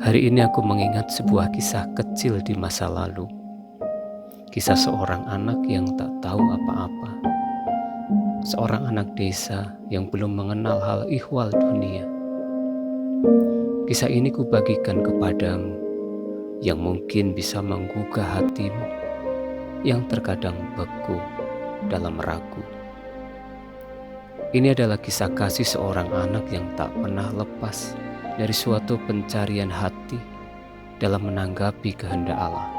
Hari ini aku mengingat sebuah kisah kecil di masa lalu. Kisah seorang anak yang tak tahu apa-apa. Seorang anak desa yang belum mengenal hal ihwal dunia. Kisah ini kubagikan kepadamu yang mungkin bisa menggugah hatimu yang terkadang beku dalam ragu. Ini adalah kisah kasih seorang anak yang tak pernah lepas dari suatu pencarian hati dalam menanggapi kehendak Allah.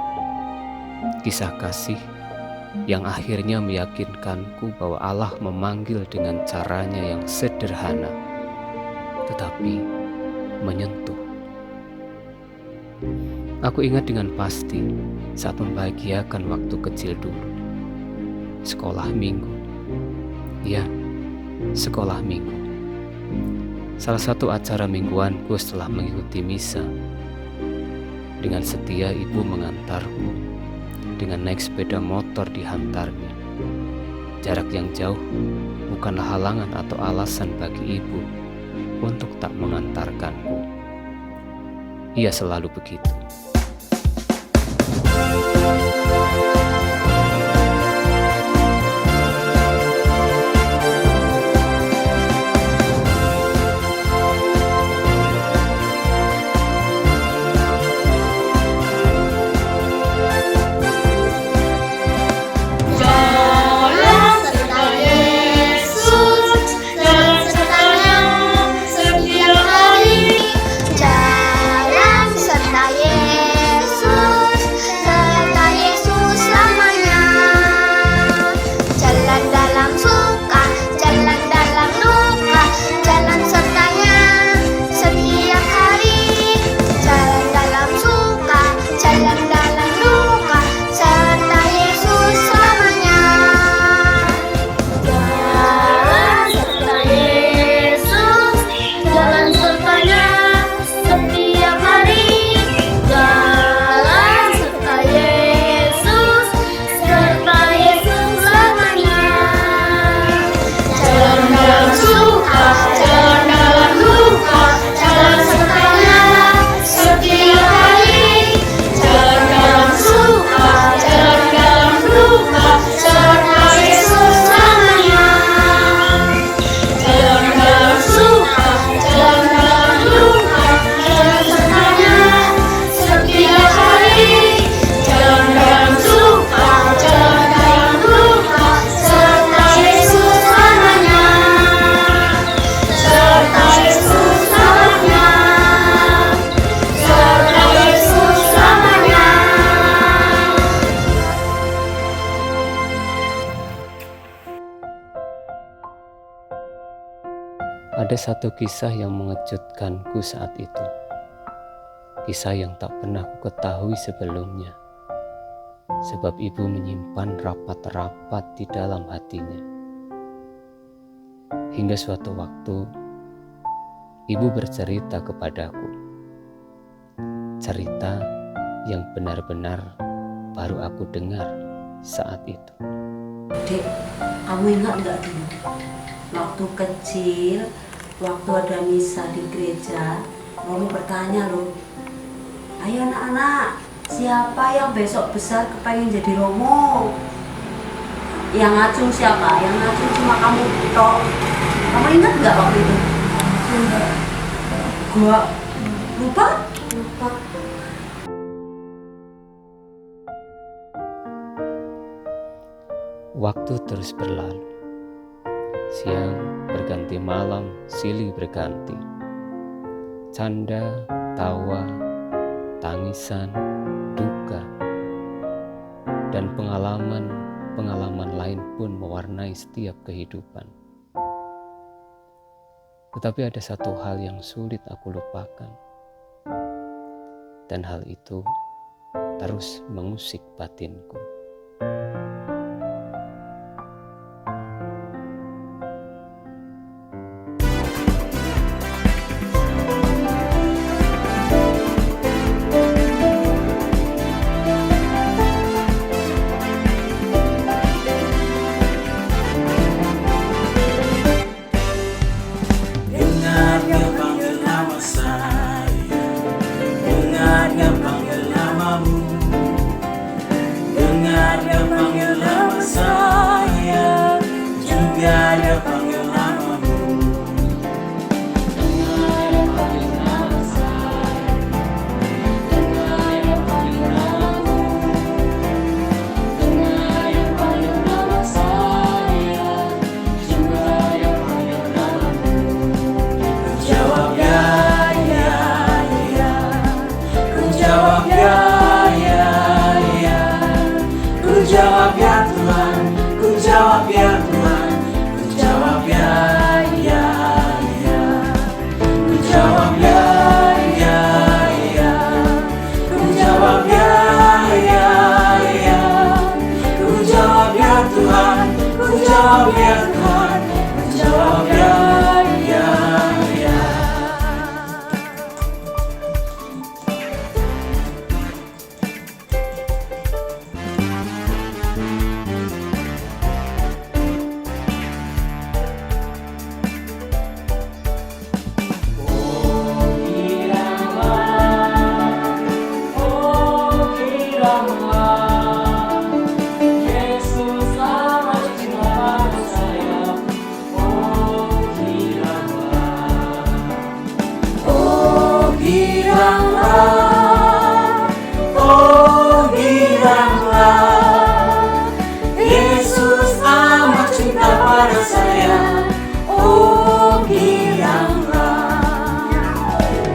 Kisah kasih yang akhirnya meyakinkanku bahwa Allah memanggil dengan caranya yang sederhana, tetapi menyentuh. Aku ingat dengan pasti saat membahagiakan waktu kecil dulu. Sekolah minggu. Ya, sekolah minggu. Salah satu acara mingguanku setelah mengikuti misa. Dengan setia ibu mengantarku, dengan naik sepeda motor dihantarnya. Jarak yang jauh bukanlah halangan atau alasan bagi ibu untuk tak mengantarkanku. Ia selalu begitu. Ada satu kisah yang mengejutkanku saat itu. Kisah yang tak pernah ku ketahui sebelumnya. Sebab ibu menyimpan rapat-rapat di dalam hatinya. Hingga suatu waktu, ibu bercerita kepadaku. Cerita yang benar-benar baru aku dengar saat itu. Dek, kamu ingat gak dulu? Waktu kecil, waktu ada misa di gereja, Romo bertanya loh, ayo anak-anak, siapa yang besok besar kepengen jadi Romo? Yang ngacung siapa? Yang ngacung cuma kamu toh. Kamu ingat gak waktu itu? Enggak. Gua lupa? Lupa. Waktu terus berlalu. Siang berganti malam, silih berganti. Canda, tawa, tangisan, duka, dan pengalaman lain pun mewarnai setiap kehidupan. Tetapi ada satu hal yang sulit aku lupakan. Dan hal itu terus mengusik batinku. jawab ya Tuhan, ku jawab ya, ya, ya.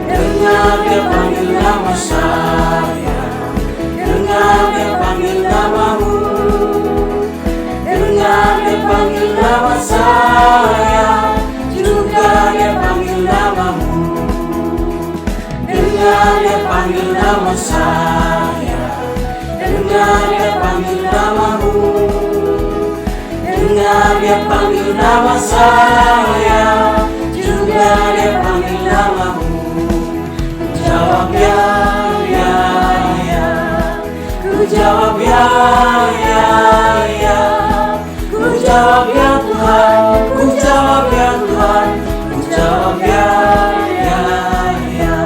Dengar dia panggil nama saya, dengar dia panggil namamu, dengar dia panggil nama saya, juga dia panggil namamu. Dengar dia panggil nama saya, dengar dia panggil namamu, dengar dia panggil nama saya, juga dia panggil namamu. Jawab ya, ya, ya. Ku jawab ya, ya, ya. Ku jawab ya Tuhan, ku jawab ya Tuhan, ku jawab ya, ya, ya.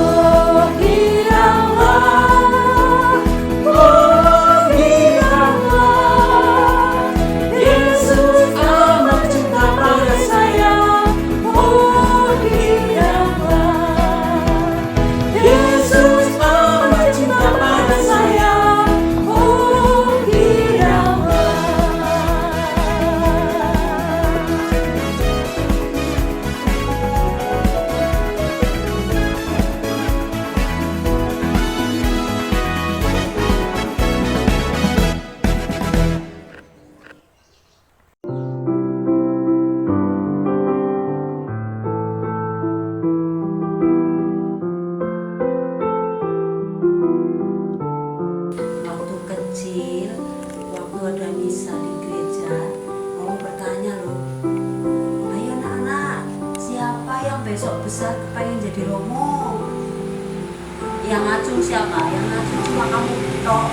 Oh giranglah, Yesus amat cinta pada saya. Oh giranglah, Yesus amat cinta pada saya. Oh giranglah. Waktu kecil, waktu ada misa di gereja, Romo bertanya loh, ayo anak-anak, siapa yang besok besar pengen jadi Romo? Yang ngacung siapa? Yang ngacung cuma kamu tok.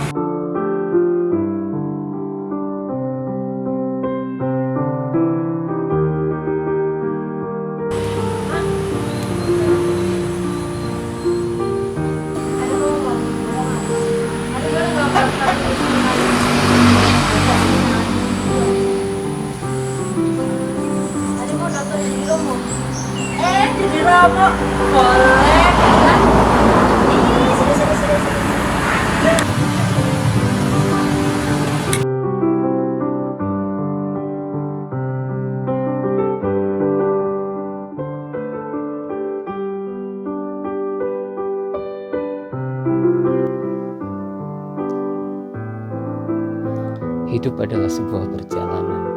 Jadi Romo boleh kan? Hidup adalah sebuah perjalanan.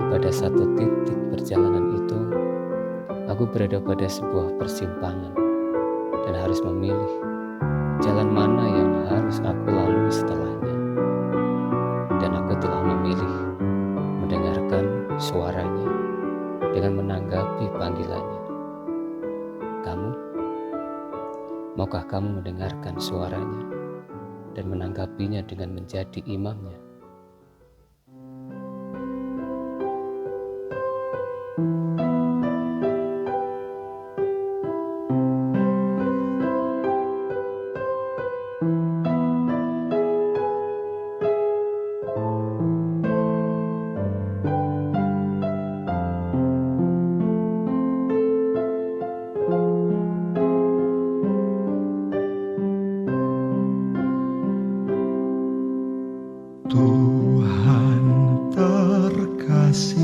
Pada satu titik perjalanan itu, aku berada pada sebuah persimpangan dan harus memilih jalan mana yang harus aku lalui setelahnya. Dan aku telah memilih mendengarkan suaranya dengan menanggapi panggilannya. Kamu, maukah kamu mendengarkan suaranya dan menanggapinya dengan menjadi imamnya? Tuhan terkasih,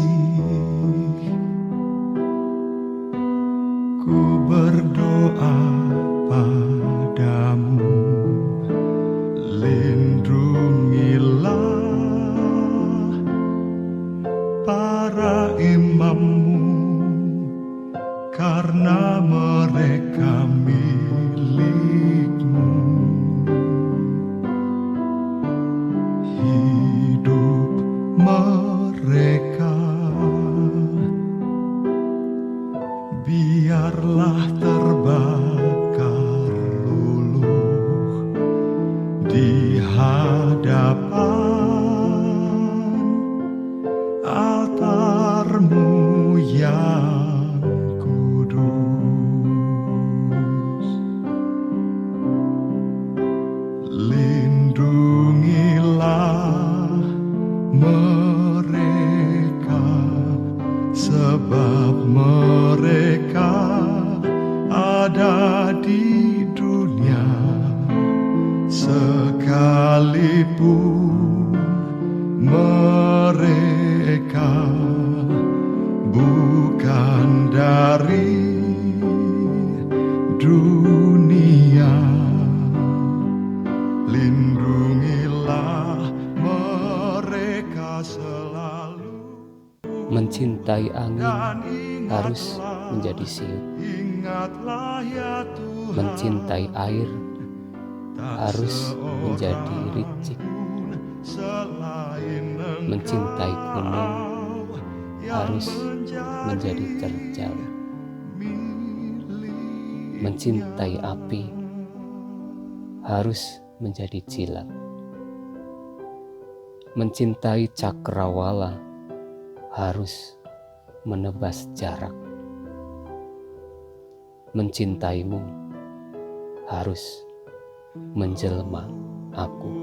ku berdoa padamu, lindungilah para imammu, karena mereka milikmu. Hidup mereka. Biarlah terbakar luluh di hadapan altarmu yang kudus. Lindungilah mereka, sebab mereka ada di dunia, sekalipun mereka bukan dari dunia. Lindungilah mereka selalu. Mencintai angin harus menjadi siut. Ingatlah ya Tuhan, Mencintai air harus menjadi ricik. Mencintai gunung harus menjadi terjal. Mencintai api harus menjadi jilat. Mencintai cakrawala harus menebas jarak. Mencintaimu harus menjelma aku.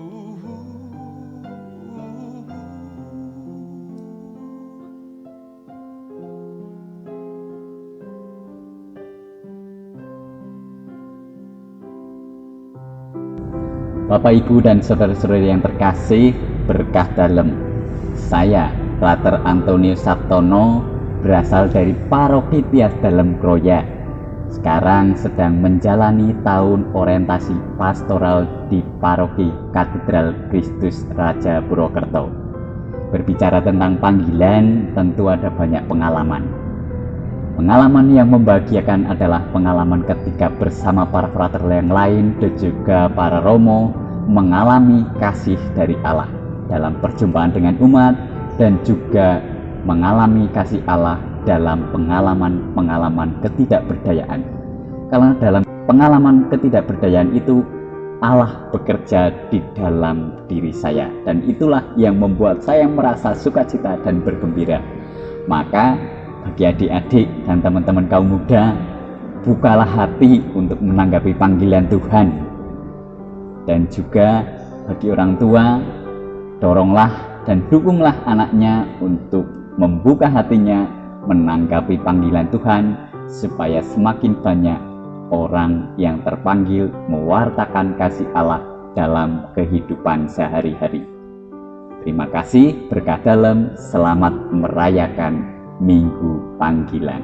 Bapak, Ibu, dan saudara-saudari yang terkasih, berkah dalam. Saya, Pater Antonius Sabtono, berasal dari Paroki Tias Dalem Kroya. Sekarang sedang menjalani tahun orientasi pastoral di Paroki Katedral Kristus Raja Purwokerto. Berbicara tentang panggilan, tentu ada banyak pengalaman. Pengalaman yang membahagiakan adalah pengalaman ketika bersama para frater yang lain dan juga para romo mengalami kasih dari Allah dalam perjumpaan dengan umat, dan juga mengalami kasih Allah dalam pengalaman-pengalaman ketidakberdayaan. Karena dalam pengalaman ketidakberdayaan itu Allah bekerja di dalam diri saya, dan itulah yang membuat saya merasa sukacita dan bergembira. Maka bagi adik-adik dan teman-teman kaum muda, bukalah hati untuk menanggapi panggilan Tuhan. Dan juga bagi orang tua, doronglah dan dukunglah anaknya untuk membuka hatinya menanggapi panggilan Tuhan, supaya semakin banyak orang yang terpanggil mewartakan kasih Allah dalam kehidupan sehari-hari. Terima kasih, berkah dalam, selamat merayakan Minggu Panggilan.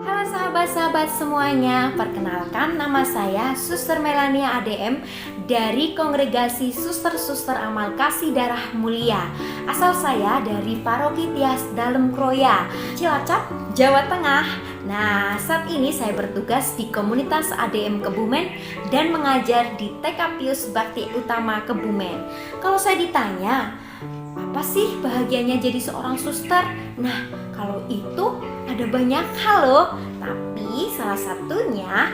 Halo sahabat-sahabat semuanya, perkenalkan nama saya Suster Melania ADM dari Kongregasi Suster-Suster Amal Kasih Darah Mulia. Asal saya dari Paroki Tias Dalem Kroya, Cilacap, Jawa Tengah. Nah, saat ini saya bertugas di komunitas ADM Kebumen dan mengajar di TK Pius Bakti Utama Kebumen. Kalau saya ditanya, apa sih bahagianya jadi seorang suster? Nah, kalau itu ada banyak hal loh, tapi salah satunya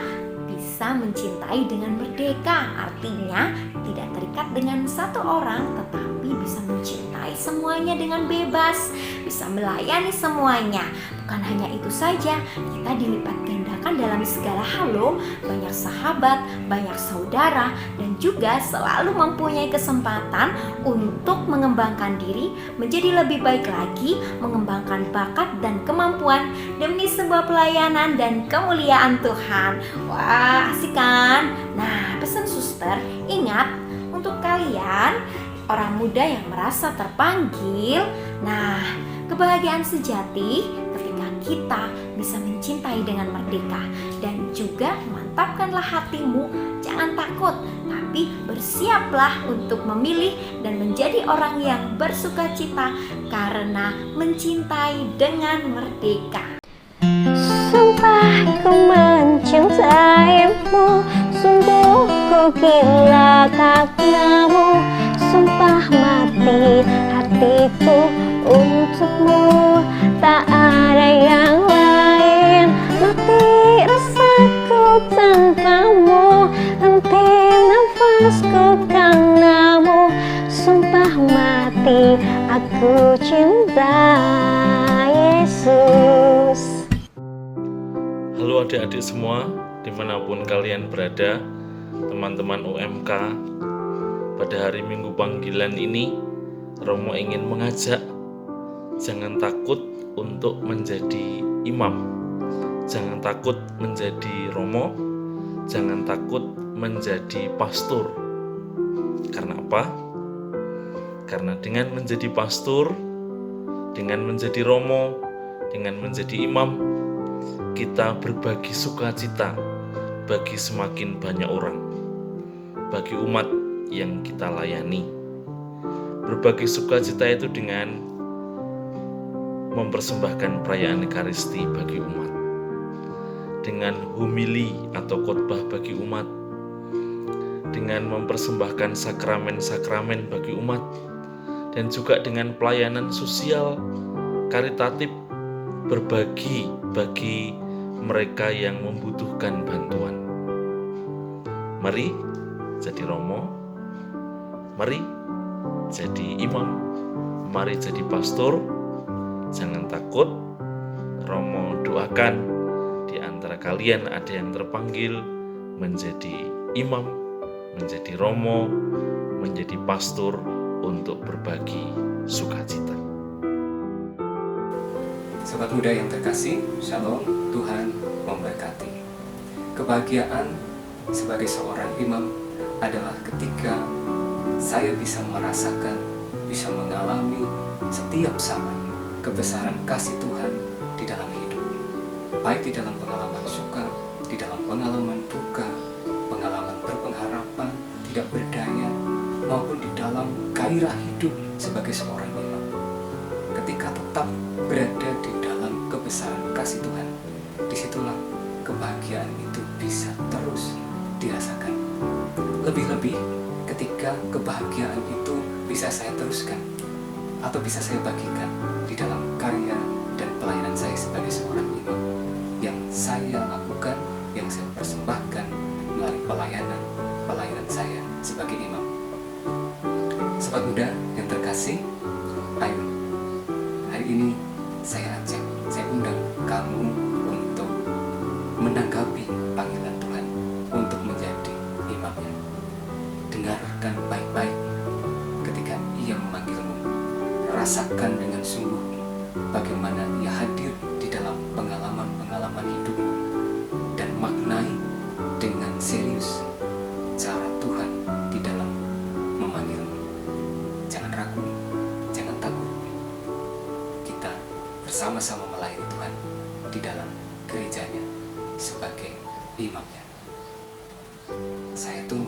bisa mencintai dengan merdeka. Artinya tidak terikat dengan satu orang, tetapi bisa mencintai semuanya dengan bebas, bisa melayani semuanya. Bukan hanya itu saja, kita dilipat gandakan dalam segala hal loh. Banyak sahabat, banyak saudara, dan juga selalu mempunyai kesempatan untuk mengembangkan diri menjadi lebih baik lagi, mengembangkan bakat dan kemampuan demi sebuah pelayanan dan kemuliaan Tuhan. Wah, asik kan? Nah, pesan suster, ingat, untuk kalian orang muda yang merasa terpanggil, nah, kebahagiaan sejati ketika kita bisa mencintai dengan merdeka. Dan juga mantapkanlah hatimu, jangan takut, tapi bersiaplah untuk memilih dan menjadi orang yang bersukacita karena mencintai dengan merdeka. Sumpah ku mencintaimu, sungguh ku gila karenamu. Sumpah mati hati, aku cinta Yesus. Halo adik-adik semua, dimanapun kalian berada, teman-teman UMK. Pada hari Minggu panggilan ini, Romo ingin mengajak, jangan takut untuk menjadi imam. Jangan takut menjadi Romo, jangan takut menjadi pastor. Karena apa? Karena dengan menjadi pastor, dengan menjadi Romo, dengan menjadi imam, kita berbagi sukacita bagi semakin banyak orang, bagi umat yang kita layani. Berbagi sukacita itu dengan mempersembahkan perayaan Ekaristi bagi umat, dengan homili atau khotbah bagi umat, dengan mempersembahkan sakramen-sakramen bagi umat, dan juga dengan pelayanan sosial karitatif, berbagi bagi mereka yang membutuhkan bantuan. Mari jadi Romo, mari jadi imam, mari jadi pastor. Jangan takut. Romo doakan di antara kalian ada yang terpanggil menjadi imam, menjadi Romo, menjadi pastor untuk berbagi sukacita. Sobat muda yang terkasih, Shalom, Tuhan memberkati. Kebahagiaan sebagai seorang imam adalah ketika saya bisa merasakan, bisa mengalami setiap saat kebesaran kasih Tuhan di dalam hidup. Baik di dalam pengalaman suka, di dalam pengalaman duka, pengalaman berpengharapan, tidak berdaya, maupun di dalam gairah hidup sebagai seorang imam. Ketika tetap berada di dalam kebesaran kasih Tuhan, disitulah kebahagiaan itu bisa terus dirasakan. Lebih-lebih ketika kebahagiaan itu bisa saya teruskan atau bisa saya bagikan di dalam karya dan pelayanan saya sebagai seorang imam yang saya lakukan, yang saya persembahkan melalui pelayanan saya sebagai imam. Sobat muda yang terkasih, ayo hari ini saya ajak, saya undang kamu untuk menanggapi panggilan Tuhan untuk menjadi imamnya. Dengarkan baik-baik ketika Ia memanggilmu. Rasakan dengan sungguh bagaimana Ia hadir di dalam pengalaman-pengalaman hidupmu, dan maknai dengan serius cara Tuhan di dalam memanggilmu. Jangan ragu, jangan takut. Kita bersama-sama melayani Tuhan di dalam gerejanya sebagai imamnya. Saya tunggu